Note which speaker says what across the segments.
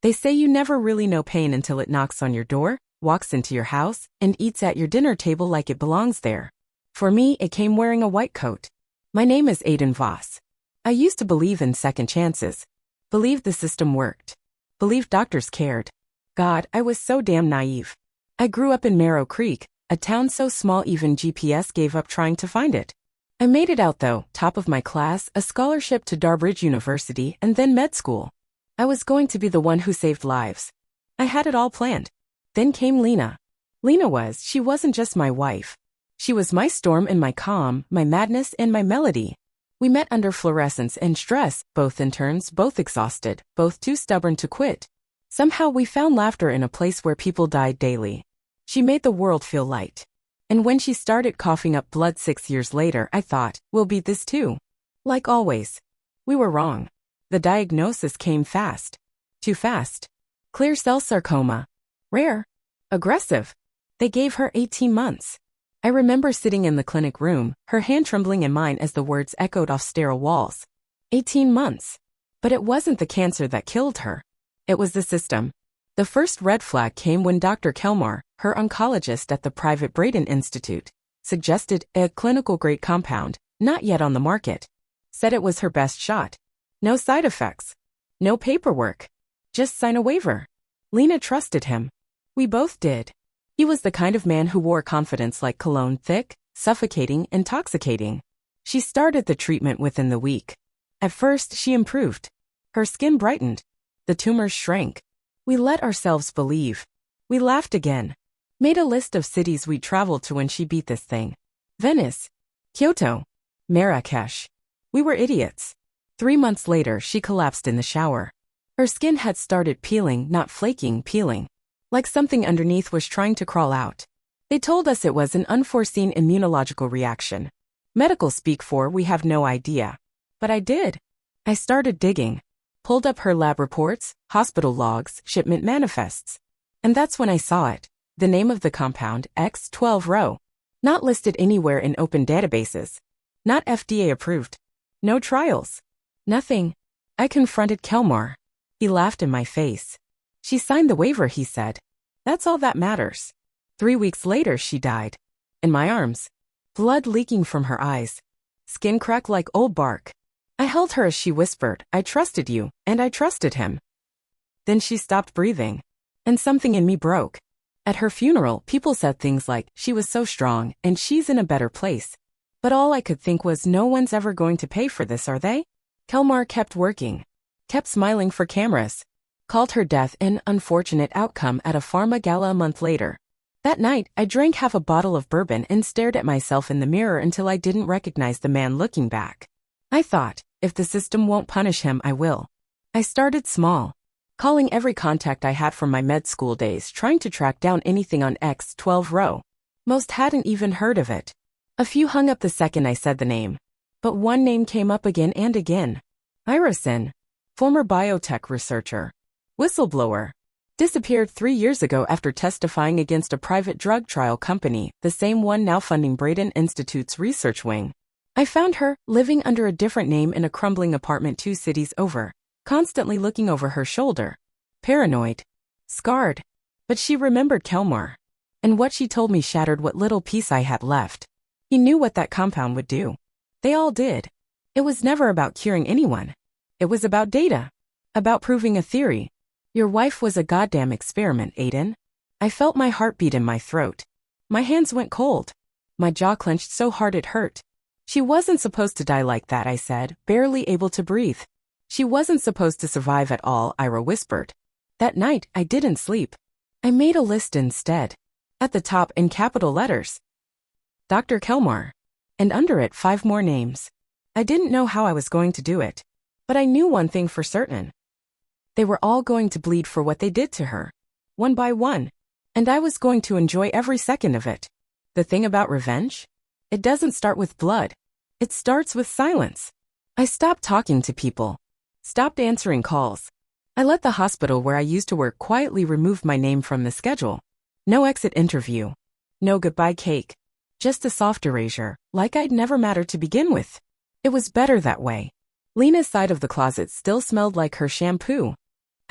Speaker 1: They say you never really know pain until it knocks on your door, walks into your house, and eats at your dinner table like it belongs there. For me, it came wearing a white coat. My name is Aidan Voss. I used to believe in second chances. Believed the system worked. Believed doctors cared. God, I was so damn naive. I grew up in Marrow Creek, a town so small even GPS gave up trying to find it. I made it out though, top of my class, a scholarship to Darbridge University, and then med school. I was going to be the one who saved lives. I had it all planned. Then came Lena. She wasn't just my wife. She was my storm and my calm, my madness and my melody. We met under fluorescence and stress, both interns, both exhausted, both too stubborn to quit. Somehow we found laughter in a place where people died daily. She made the world feel light. And when she started coughing up blood 6 years later, I thought, we'll beat this too. Like always. We were wrong. The diagnosis came fast. Too fast. Clear cell sarcoma. Rare. Aggressive. They gave her 18 months. I remember sitting in the clinic room, her hand trembling in mine as the words echoed off sterile walls. 18 months. But it wasn't the cancer that killed her. It was the system. The first red flag came when Dr. Kelmar, her oncologist at the private Braden Institute, suggested a clinical-grade compound, not yet on the market. Said it was her best shot. No side effects. No paperwork. Just sign a waiver. Lena trusted him. We both did. He was the kind of man who wore confidence like cologne, thick, suffocating, intoxicating. She started the treatment within the week. At first, she improved. Her skin brightened. The tumors shrank. We let ourselves believe. We laughed again. Made a list of cities we'd traveled to when she beat this thing. Venice. Kyoto. Marrakesh. We were idiots. 3 months later, she collapsed in the shower. Her skin had started peeling, not flaking, peeling. Like something underneath was trying to crawl out. They told us it was an unforeseen immunological reaction. Medical speak for we have no idea. But I did. I started digging. Pulled up her lab reports, hospital logs, shipment manifests. And that's when I saw it. The name of the compound, X12-Rho. Not listed anywhere in open databases. Not FDA approved. No trials. Nothing. I confronted Kelmar. He laughed in my face. She signed the waiver, he said. That's all that matters. 3 weeks later, she died. In my arms. Blood leaking from her eyes. Skin cracked like old bark. I held her as she whispered, I trusted you, and I trusted him. Then she stopped breathing. And something in me broke. At her funeral, people said things like, she was so strong, and she's in a better place. But all I could think was, no one's ever going to pay for this, are they? Kelmar kept working. Kept smiling for cameras. Called her death an unfortunate outcome at a pharma gala a month later. That night, I drank half a bottle of bourbon and stared at myself in the mirror until I didn't recognize the man looking back. I thought, if the system won't punish him, I will. I started small. Calling every contact I had from my med school days, trying to track down anything on X12-Rho. Most hadn't even heard of it. A few hung up the second I said the name. But one name came up again and again. Irasin. Former biotech researcher. Whistleblower. Disappeared 3 years ago after testifying against a private drug trial company, the same one now funding Braden Institute's research wing. I found her, living under a different name in a crumbling apartment 2 cities over, constantly looking over her shoulder. Paranoid. Scarred. But she remembered Kelmar. And what she told me shattered what little peace I had left. He knew what that compound would do. They all did. It was never about curing anyone. It was about data. About proving a theory. Your wife was a goddamn experiment, Aidan. I felt my heartbeat in my throat. My hands went cold. My jaw clenched so hard it hurt. She wasn't supposed to die like that, I said, barely able to breathe. She wasn't supposed to survive at all, Ira whispered. That night, I didn't sleep. I made a list instead. At the top, in capital letters, Dr. Kelmar. And under it, 5 more names. I didn't know how I was going to do it. But I knew one thing for certain. They were all going to bleed for what they did to her. One by one. And I was going to enjoy every second of it. The thing about revenge? It doesn't start with blood. It starts with silence. I stopped talking to people. Stopped answering calls. I let the hospital where I used to work quietly remove my name from the schedule. No exit interview. No goodbye cake. Just a soft erasure, like I'd never mattered to begin with. It was better that way. Lena's side of the closet still smelled like her shampoo.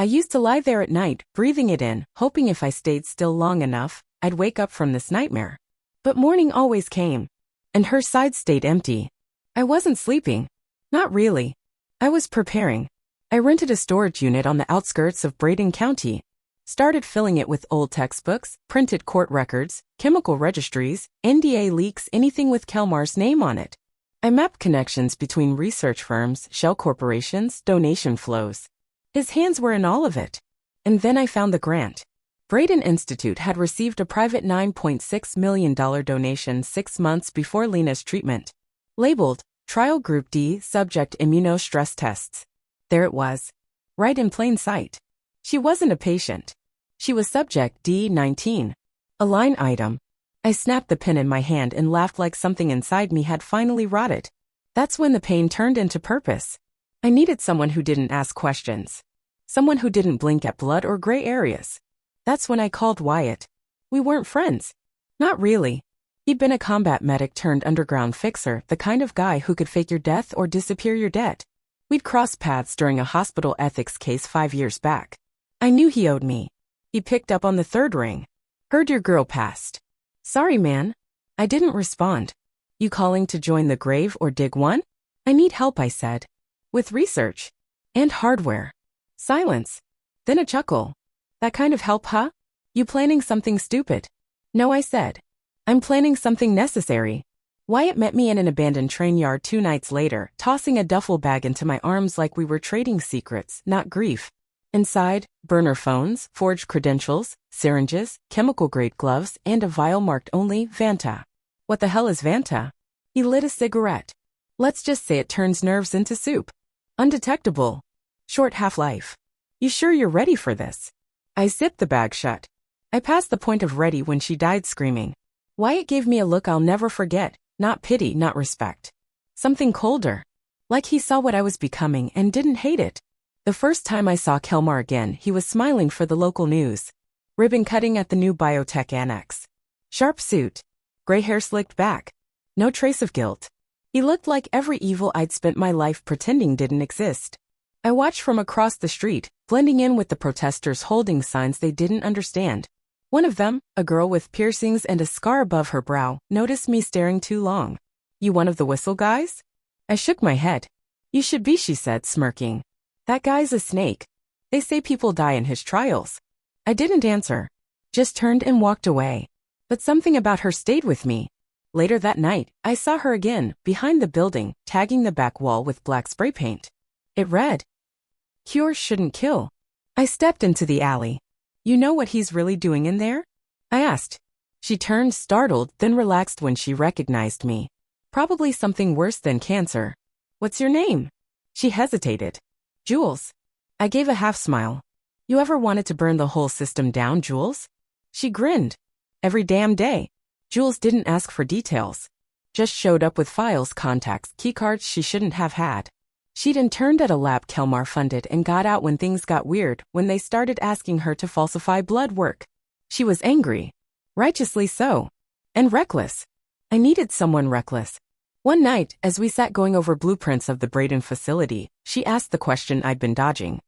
Speaker 1: I used to lie there at night, breathing it in, hoping if I stayed still long enough, I'd wake up from this nightmare. But morning always came. And her side stayed empty. I wasn't sleeping. Not really. I was preparing. I rented a storage unit on the outskirts of Braden County. Started filling it with old textbooks, printed court records, chemical registries, NDA leaks, anything with Kelmar's name on it. I mapped connections between research firms, shell corporations, donation flows. His hands were in all of it. And then I found the grant. Braden Institute had received a private $9.6 million donation 6 months before Lena's treatment. Labeled, Trial Group D, Subject Immunostress Tests. There it was. Right in plain sight. She wasn't a patient. She was Subject D19. A line item. I snapped the pen in my hand and laughed like something inside me had finally rotted. That's when the pain turned into purpose. I needed someone who didn't ask questions. Someone who didn't blink at blood or gray areas. That's when I called Wyatt. We weren't friends. Not really. He'd been a combat medic turned underground fixer, the kind of guy who could fake your death or disappear your debt. We'd crossed paths during a hospital ethics case 5 years back. I knew he owed me. He picked up on the third ring. Heard your girl passed. Sorry, man. I didn't respond. You calling to join the grave or dig one? I need help, I said. With research. And hardware. Silence. Then a chuckle. That kind of help, huh? You planning something stupid? No, I said. I'm planning something necessary. Wyatt met me in an abandoned train yard 2 nights later, tossing a duffel bag into my arms like we were trading secrets, not grief. Inside, burner phones, forged credentials, syringes, chemical-grade gloves, and a vial marked only Vanta. What the hell is Vanta? He lit a cigarette. Let's just say it turns nerves into soup. Undetectable. Short half-life. You sure you're ready for this? I zipped the bag shut. I passed the point of ready when she died screaming. Wyatt gave me a look I'll never forget, not pity, not respect. Something colder. Like he saw what I was becoming and didn't hate it. The first time I saw Kelmar again, he was smiling for the local news. Ribbon cutting at the new biotech annex. Sharp suit. Gray hair slicked back. No trace of guilt. He looked like every evil I'd spent my life pretending didn't exist. I watched from across the street, blending in with the protesters holding signs they didn't understand. One of them, a girl with piercings and a scar above her brow, noticed me staring too long. You one of the whistle guys? I shook my head. You should be, she said, smirking. That guy's a snake. They say people die in his trials. I didn't answer. Just turned and walked away. But something about her stayed with me. Later that night, I saw her again, behind the building, tagging the back wall with black spray paint. It read, Cure shouldn't kill. I stepped into the alley. You know what he's really doing in there? I asked. She turned startled, then relaxed when she recognized me. Probably something worse than cancer. What's your name? She hesitated. Jules. I gave a half smile. You ever wanted to burn the whole system down, Jules? She grinned. Every damn day. Jules didn't ask for details. Just showed up with files, contacts, keycards she shouldn't have had. She'd interned at a lab Kelmar funded and got out when things got weird, when they started asking her to falsify blood work. She was angry. Righteously so. And reckless. I needed someone reckless. One night, as we sat going over blueprints of the Braden facility, she asked the question I'd been dodging.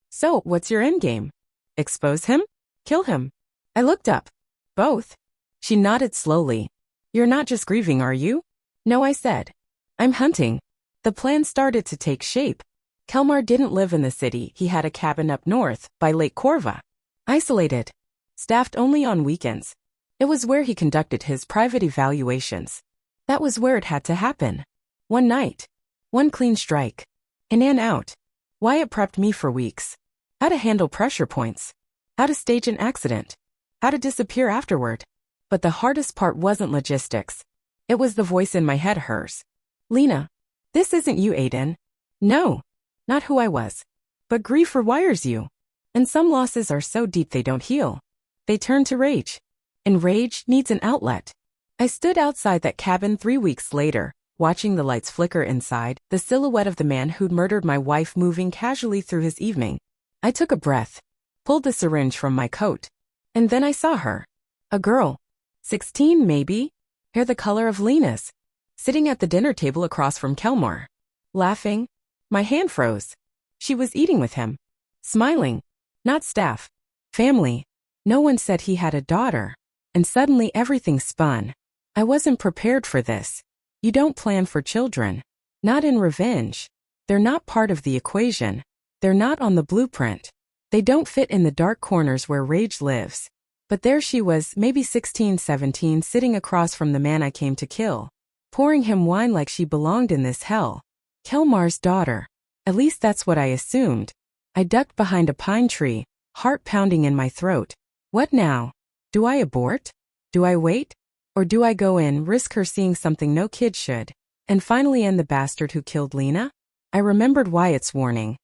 Speaker 1: So, what's your endgame? Expose him? Kill him? I looked up. Both. She nodded slowly. You're not just grieving, are you? No, I said. I'm hunting. The plan started to take shape. Kelmar didn't live in the city. He had a cabin up north, by Lake Corva. Isolated. Staffed only on weekends. It was where he conducted his private evaluations. That was where it had to happen. One night. One clean strike. And Ann out. Wyatt prepped me for weeks. How to handle pressure points. How to stage an accident. How to disappear afterward. But the hardest part wasn't logistics. It was the voice in my head, hers. Lena. This isn't you, Aidan. No. Not who I was. But grief rewires you. And some losses are so deep they don't heal. They turn to rage. And rage needs an outlet. I stood outside that cabin 3 weeks later, watching the lights flicker inside, the silhouette of the man who'd murdered my wife moving casually through his evening. I took a breath, pulled the syringe from my coat. And then I saw her. A girl. 16 maybe, hair the color of Lena's. Sitting at the dinner table across from Kelmar. Laughing. My hand froze. She was eating with him. Smiling. Not staff. Family. No one said he had a daughter. And suddenly everything spun. I wasn't prepared for this. You don't plan for children. Not in revenge. They're not part of the equation. They're not on the blueprint. They don't fit in the dark corners where rage lives. But there she was, maybe 16, 17, sitting across from the man I came to kill, pouring him wine like she belonged in this hell. Kelmar's daughter. At least that's what I assumed. I ducked behind a pine tree, heart pounding in my throat. What now? Do I abort? Do I wait? Or do I go in, risk her seeing something no kid should, and finally end the bastard who killed Lena? I remembered Wyatt's warning.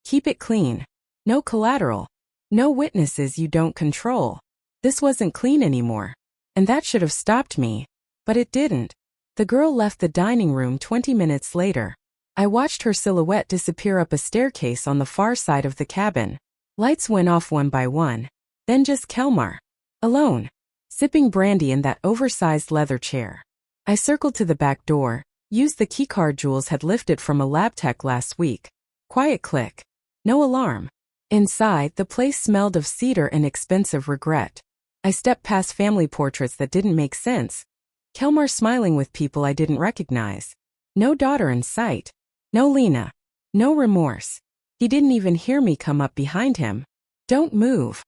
Speaker 1: Keep it clean. No collateral. No witnesses you don't control. This wasn't clean anymore. And that should have stopped me. But it didn't. The girl left the dining room 20 minutes later. I watched her silhouette disappear up a staircase on the far side of the cabin. Lights went off one by one. Then just Kelmar. Alone. Sipping brandy in that oversized leather chair. I circled to the back door, used the keycard Jules had lifted from a lab tech last week. Quiet click. No alarm. Inside, the place smelled of cedar and expensive regret. I stepped past family portraits that didn't make sense. Kelmar smiling with people I didn't recognize. No daughter in sight. No Lena. No remorse. He didn't even hear me come up behind him. Don't move.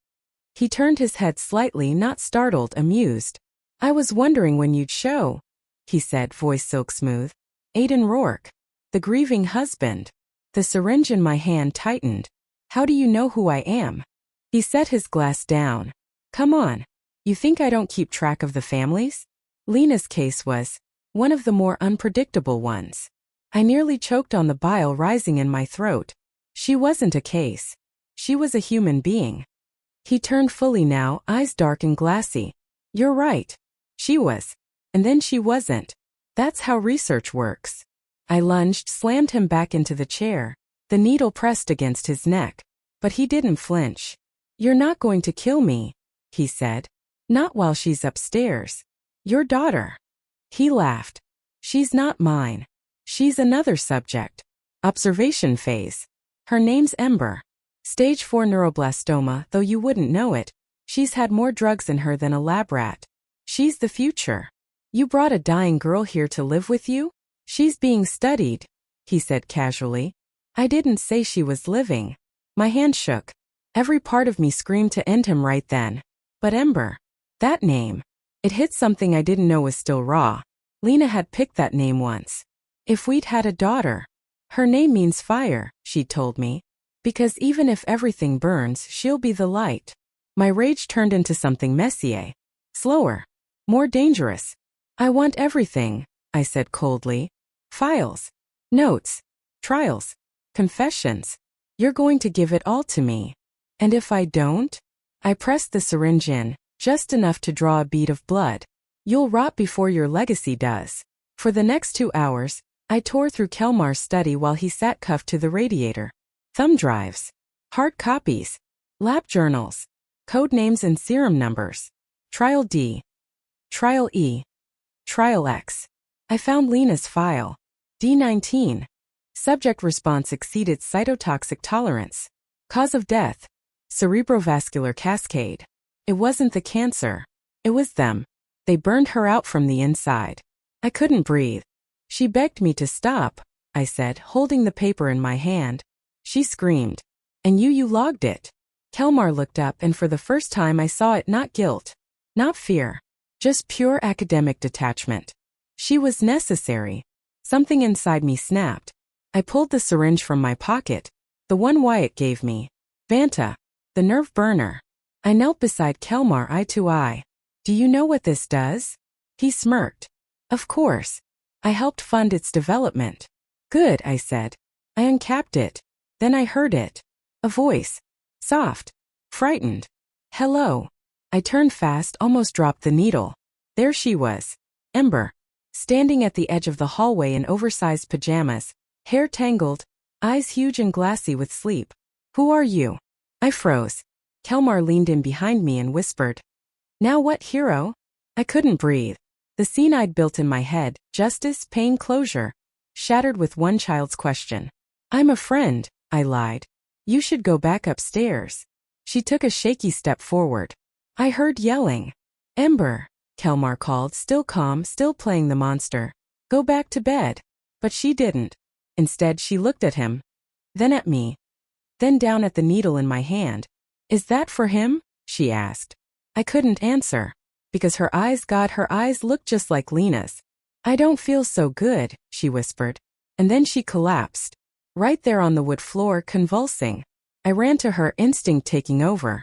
Speaker 1: He turned his head slightly, not startled, amused. I was wondering when you'd show, he said, voice silk smooth. Aidan Rourke. The grieving husband. The syringe in my hand tightened. How do you know who I am? He set his glass down. Come on. You think I don't keep track of the families? Lena's case was one of the more unpredictable ones. I nearly choked on the bile rising in my throat. She wasn't a case. She was a human being. He turned fully now, eyes dark and glassy. You're right. She was. And then she wasn't. That's how research works. I lunged, slammed him back into the chair. The needle pressed against his neck. But he didn't flinch. You're not going to kill me, he said. Not while she's upstairs. Your daughter. He laughed. She's not mine. She's another subject. Observation phase. Her name's Ember. Stage 4 neuroblastoma, though you wouldn't know it. She's had more drugs in her than a lab rat. She's the future. You brought a dying girl here to live with you? She's being studied, he said casually. I didn't say she was living. My hand shook. Every part of me screamed to end him right then. But Ember. That name. It hit something I didn't know was still raw. Lena had picked that name once. If we'd had a daughter. Her name means fire, she'd told me. Because even if everything burns, she'll be the light. My rage turned into something messier. Slower. More dangerous. I want everything, I said coldly. Files. Notes. Trials. Confessions. You're going to give it all to me. And if I don't? I pressed the syringe in, just enough to draw a bead of blood. You'll rot before your legacy does. For the next 2 hours, I tore through Kelmar's study while he sat cuffed to the radiator. Thumb drives. Hard copies. Lab journals. Code names and serum numbers. Trial D. Trial E. Trial X. I found Lena's file. D19. Subject response exceeded cytotoxic tolerance. Cause of death. Cerebrovascular cascade. It wasn't the cancer. It was them. They burned her out from the inside. I couldn't breathe. She begged me to stop, I said, holding the paper in my hand. She screamed. And you logged it. Kelmar looked up, and for the first time I saw it, not guilt. Not fear. Just pure academic detachment. She was necessary. Something inside me snapped. I pulled the syringe from my pocket. The one Wyatt gave me. Vanta. The nerve burner. I knelt beside Kelmar, eye to eye. Do you know what this does? He smirked. Of course. I helped fund its development. Good, I said. I uncapped it. Then I heard it. A voice. Soft. Frightened. Hello. I turned fast, almost dropped the needle. There she was. Ember. Standing at the edge of the hallway in oversized pajamas, hair tangled, eyes huge and glassy with sleep. Who are you? I froze. Kelmar leaned in behind me and whispered. Now what, hero? I couldn't breathe. The scene I'd built in my head, justice, pain, closure, shattered with one child's question. I'm a friend, I lied. You should go back upstairs. She took a shaky step forward. I heard yelling. Ember, Kelmar called, still calm, still playing the monster. Go back to bed. But she didn't. Instead, she looked at him. Then at me. Then down at the needle in my hand. Is that for him? She asked. I couldn't answer. Because her eyes looked just like Lena's. I don't feel so good, she whispered. And then she collapsed. Right there on the wood floor, convulsing. I ran to her, instinct taking over.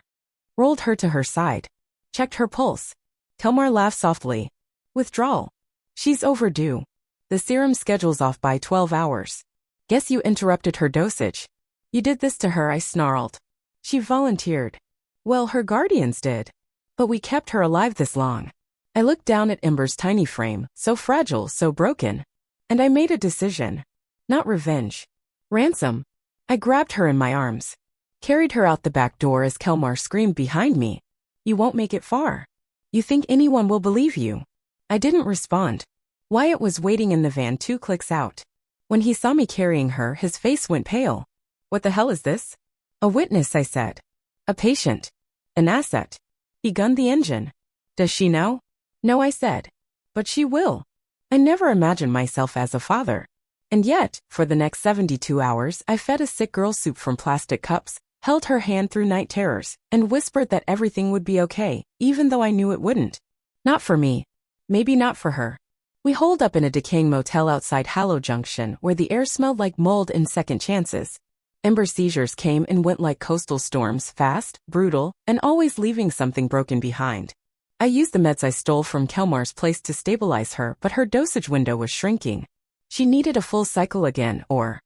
Speaker 1: Rolled her to her side. Checked her pulse. Kelmar laughed softly. Withdrawal. She's overdue. The serum schedule's off by 12 hours. Guess you interrupted her dosage. You did this to her, I snarled. She volunteered. Well, her guardians did. But we kept her alive this long. I looked down at Ember's tiny frame, so fragile, so broken. And I made a decision. Not revenge. Ransom. I grabbed her in my arms. Carried her out the back door as Kelmar screamed behind me. You won't make it far. You think anyone will believe you? I didn't respond. Wyatt was waiting in the van 2 clicks out. When he saw me carrying her, his face went pale. What the hell is this? A witness, I said. A patient. An asset. He gunned the engine. Does she know? No, I said. But she will. I never imagined myself as a father. And yet, for the next 72 hours, I fed a sick girl soup from plastic cups, held her hand through night terrors, and whispered that everything would be okay, even though I knew it wouldn't. Not for me. Maybe not for her. We holed up in a decaying motel outside Hallow Junction where the air smelled like mold and second chances. Ember's seizures came and went like coastal storms, fast, brutal, and always leaving something broken behind. I used the meds I stole from Kelmar's place to stabilize her, but her dosage window was shrinking. She needed a full cycle again, or...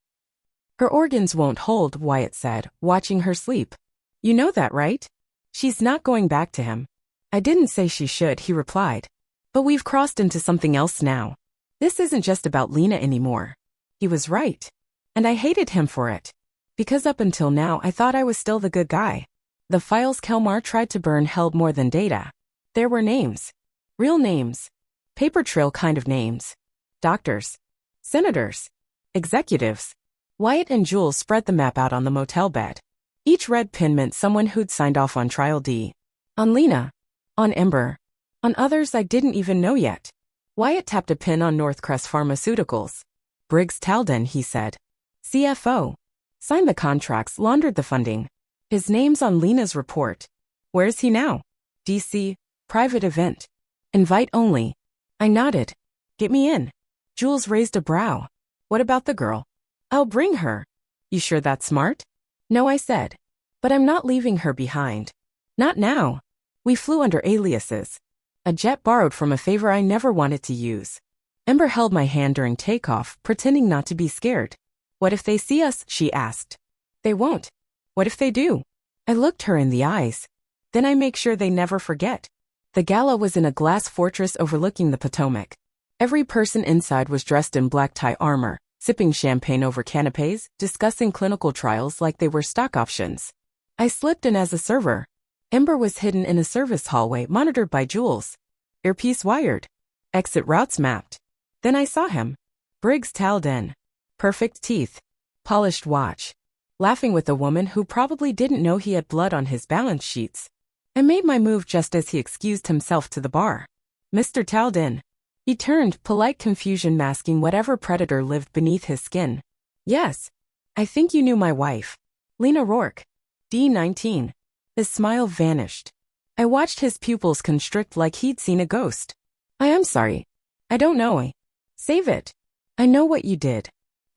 Speaker 1: Her organs won't hold, Wyatt said, watching her sleep. You know that, right? She's not going back to him. I didn't say she should, he replied. But we've crossed into something else now. This isn't just about Lena anymore. He was right. And I hated him for it. Because up until now I thought I was still the good guy. The files Kelmar tried to burn held more than data. There were names. Real names. Paper trail kind of names. Doctors. Senators. Executives. Wyatt and Jules spread the map out on the motel bed. Each red pin meant someone who'd signed off on Trial D. On Lena. On Ember. On others I didn't even know yet. Wyatt tapped a pin on Northcrest Pharmaceuticals. Briggs Talden, he said. CFO. Signed the contracts, laundered the funding. His name's on Lena's report. Where's he now? DC. Private event. Invite only. I nodded. Get me in. Jules raised a brow. What about the girl? I'll bring her. You sure that's smart? No, I said. But I'm not leaving her behind. Not now. We flew under aliases. A jet borrowed from a favor I never wanted to use. Ember held my hand during takeoff, pretending not to be scared. What if they see us? She asked. They won't. What if they do? I looked her in the eyes. Then I make sure they never forget. The gala was in a glass fortress overlooking the Potomac. Every person inside was dressed in black tie armor, sipping champagne over canapes, discussing clinical trials like they were stock options. I slipped in as a server. Ember was hidden in a service hallway monitored by Jules. Earpiece wired. Exit routes mapped. Then I saw him. Briggs Talden. Perfect teeth. Polished watch. Laughing with a woman who probably didn't know he had blood on his balance sheets. I made my move just as he excused himself to the bar. Mr. Talden. He turned, polite confusion masking whatever predator lived beneath his skin. Yes. I think you knew my wife. Lena Rourke. D19. His smile vanished. I watched his pupils constrict like he'd seen a ghost. I am sorry. I don't know. Save it. I know what you did.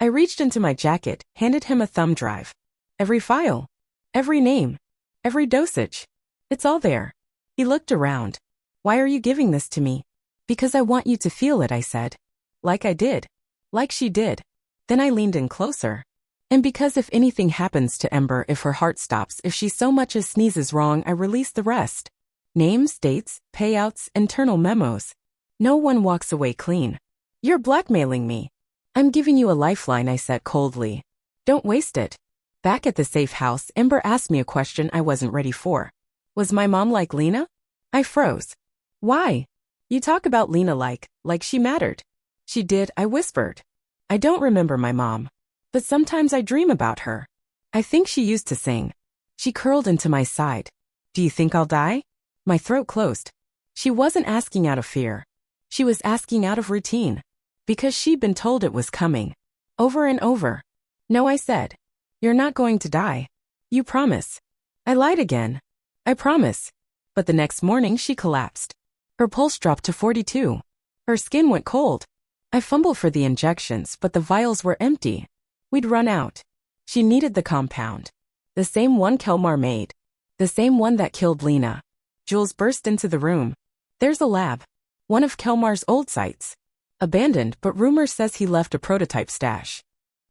Speaker 1: I reached into my jacket, handed him a thumb drive. Every file. Every name. Every dosage. It's all there. He looked around. Why are you giving this to me? Because I want you to feel it, I said. Like I did. Like she did. Then I leaned in closer. And because if anything happens to Ember, if her heart stops, if she so much as sneezes wrong, I release the rest. Names, dates, payouts, internal memos. No one walks away clean. You're blackmailing me. I'm giving you a lifeline, I said coldly. Don't waste it. Back at the safe house, Ember asked me a question I wasn't ready for. Was my mom like Lena? I froze. Why? You talk about Lena like she mattered. She did, I whispered. I don't remember my mom. But sometimes I dream about her. I think she used to sing. She curled into my side. Do you think I'll die? My throat closed. She wasn't asking out of fear. She was asking out of routine. Because she'd been told it was coming. Over and over. No, I said. You're not going to die. You promise. I lied again. I promise. But the next morning she collapsed. Her pulse dropped to 42. Her skin went cold. I fumbled for the injections, but the vials were empty. We'd run out. She needed the compound. The same one Kelmar made. The same one that killed Lena. Jules burst into the room. There's a lab. One of Kelmar's old sites. Abandoned, but rumor says he left a prototype stash.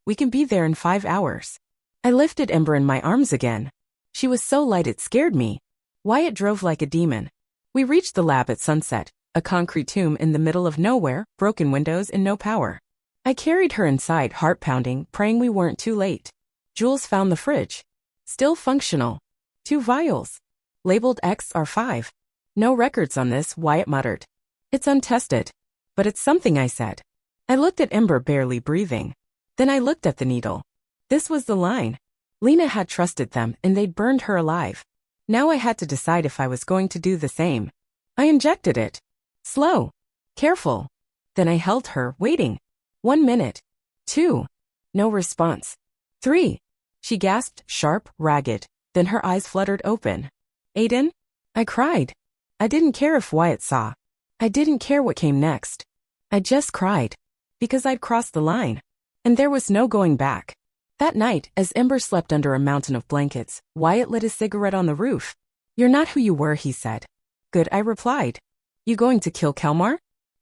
Speaker 1: We can be there in 5 hours. I lifted Ember in my arms again. She was so light it scared me. Wyatt drove like a demon. We reached the lab at sunset, a concrete tomb in the middle of nowhere, broken windows and no power. I carried her inside, heart pounding, praying we weren't too late. Jules found the fridge. Still functional. 2 vials. Labeled XR5. No records on this, Wyatt muttered. It's untested. But it's something, I said. I looked at Ember barely breathing. Then I looked at the needle. This was the line. Lena had trusted them and they'd burned her alive. Now I had to decide if I was going to do the same. I injected it. Slow. Careful. Then I held her, waiting. 1 minute. 2. No response. 3. She gasped, sharp, ragged. Then her eyes fluttered open. Aidan? I cried. I didn't care if Wyatt saw. I didn't care what came next. I just cried. Because I'd crossed the line. And there was no going back. That night, as Ember slept under a mountain of blankets, Wyatt lit a cigarette on the roof. You're not who you were, he said. Good, I replied. You going to kill Kelmar?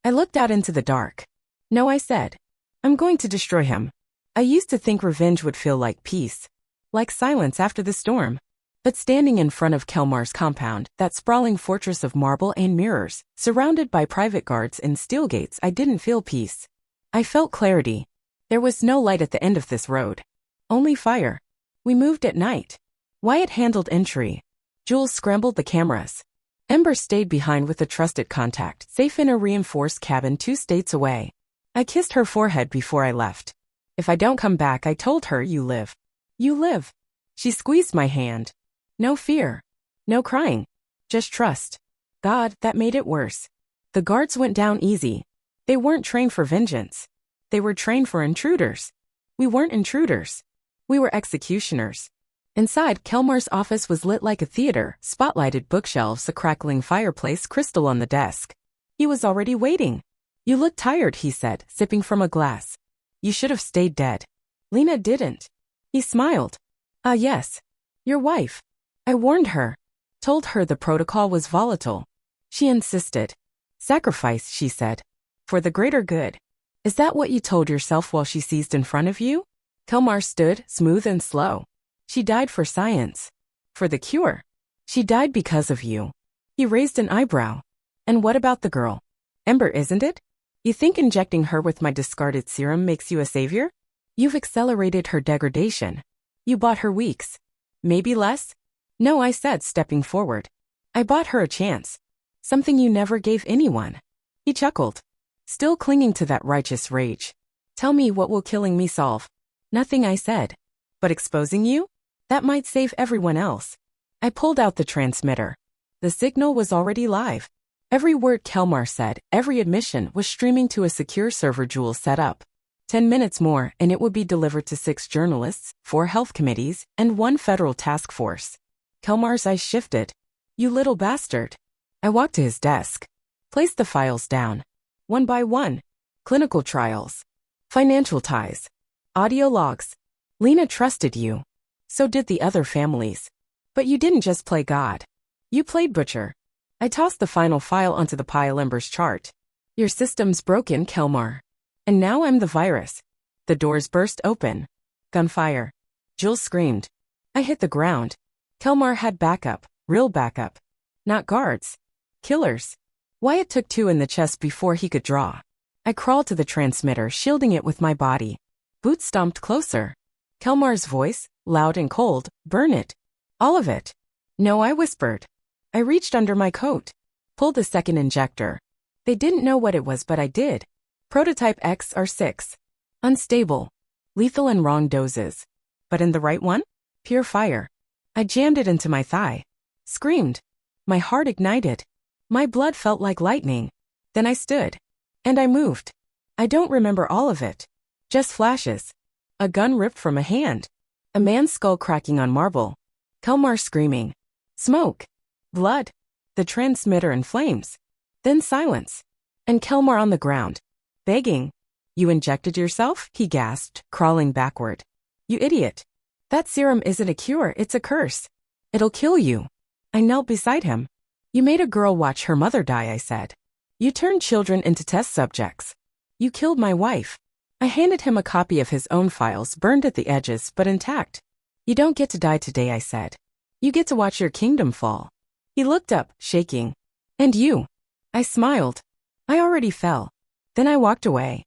Speaker 1: I looked out into the dark. No, I said. I'm going to destroy him. I used to think revenge would feel like peace. Like silence after the storm. But standing in front of Kelmar's compound, that sprawling fortress of marble and mirrors, surrounded by private guards and steel gates, I didn't feel peace. I felt clarity. There was no light at the end of this road. Only fire. We moved at night. Wyatt handled entry. Jules scrambled the cameras. Ember stayed behind with a trusted contact, safe in a reinforced cabin 2 states away. I kissed her forehead before I left. If I don't come back, I told her, you live. You live. She squeezed my hand. No fear. No crying. Just trust. God, that made it worse. The guards went down easy. They weren't trained for vengeance. They were trained for intruders. We weren't intruders. We were executioners. Inside, Kelmar's office was lit like a theater, spotlighted bookshelves, a crackling fireplace, crystal on the desk. He was already waiting. You look tired, he said, sipping from a glass. You should have stayed dead. Lena didn't. He smiled. Ah, yes. Your wife. I warned her. Told her the protocol was volatile. She insisted. Sacrifice, she said. For the greater good. Is that what you told yourself while she seized in front of you? Kelmar stood, smooth and slow. She died for science. For the cure. She died because of you. He raised an eyebrow. And what about the girl? Ember, isn't it? You think injecting her with my discarded serum makes you a savior? You've accelerated her degradation. You bought her weeks. Maybe less? No, I said, stepping forward. I bought her a chance. Something you never gave anyone. He chuckled. Still clinging to that righteous rage. Tell me, what will killing me solve? Nothing, I said. But exposing you? That might save everyone else. I pulled out the transmitter. The signal was already live. Every word Kelmar said, every admission was streaming to a secure server Jules set up. 10 minutes more and it would be delivered to 6 journalists, 4 health committees, and 1 federal task force. Kelmar's eyes shifted. You little bastard. I walked to his desk. Placed the files down. 1 by 1. Clinical trials. Financial ties. Audio logs. Lena trusted you. So did the other families. But you didn't just play God. You played butcher. I tossed the final file onto the pile Ember's chart. Your system's broken, Kelmar. And now I'm the virus. The doors burst open. Gunfire. Jules screamed. I hit the ground. Kelmar had backup, real backup. Not guards. Killers. Wyatt took 2 in the chest before he could draw. I crawled to the transmitter, shielding it with my body. Boots stomped closer. Kelmar's voice, loud and cold, burn it. All of it. No, I whispered. I reached under my coat. Pulled the second injector. They didn't know what it was, but I did. Prototype XR6. Unstable. Lethal in wrong doses. But in the right one? Pure fire. I jammed it into my thigh. Screamed. My heart ignited. My blood felt like lightning. Then I stood. And I moved. I don't remember all of it. Just flashes. A gun ripped from a hand. A man's skull cracking on marble. Kelmar screaming. Smoke. Blood. The transmitter in flames. Then silence. And Kelmar on the ground. Begging. You injected yourself? He gasped, crawling backward. You idiot. That serum isn't a cure, it's a curse. It'll kill you. I knelt beside him. You made a girl watch her mother die, I said. You turned children into test subjects. You killed my wife. I handed him a copy of his own files, burned at the edges but intact. You don't get to die today, I said. You get to watch your kingdom fall. He looked up, shaking. And you? I smiled. I already fell. Then I walked away.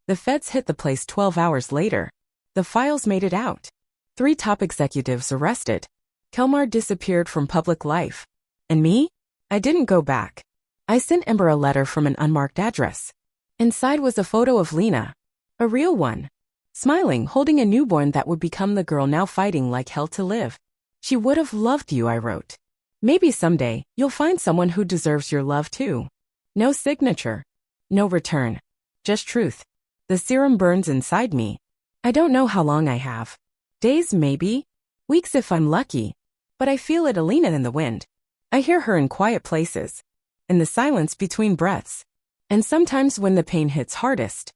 Speaker 1: The feds hit the place 12 hours later. The files made it out. 3 top executives arrested. Kelmar disappeared from public life. And me? I didn't go back. I sent Ember a letter from an unmarked address. Inside was a photo of Lena. A real one. Smiling, holding a newborn that would become the girl now fighting like hell to live. She would have loved you, I wrote. Maybe someday, you'll find someone who deserves your love too. No signature. No return. Just truth. The serum burns inside me. I don't know how long I have. Days maybe. Weeks if I'm lucky. But I feel it, Lena, in the wind. I hear her in quiet places. In the silence between breaths. And sometimes when the pain hits hardest.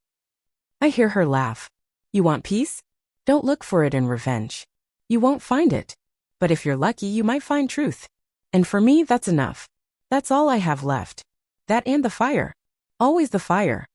Speaker 1: I hear her laugh. You want peace? Don't look for it in revenge. You won't find it. But if you're lucky, you might find truth. And for me, that's enough. That's all I have left. That and the fire. Always the fire.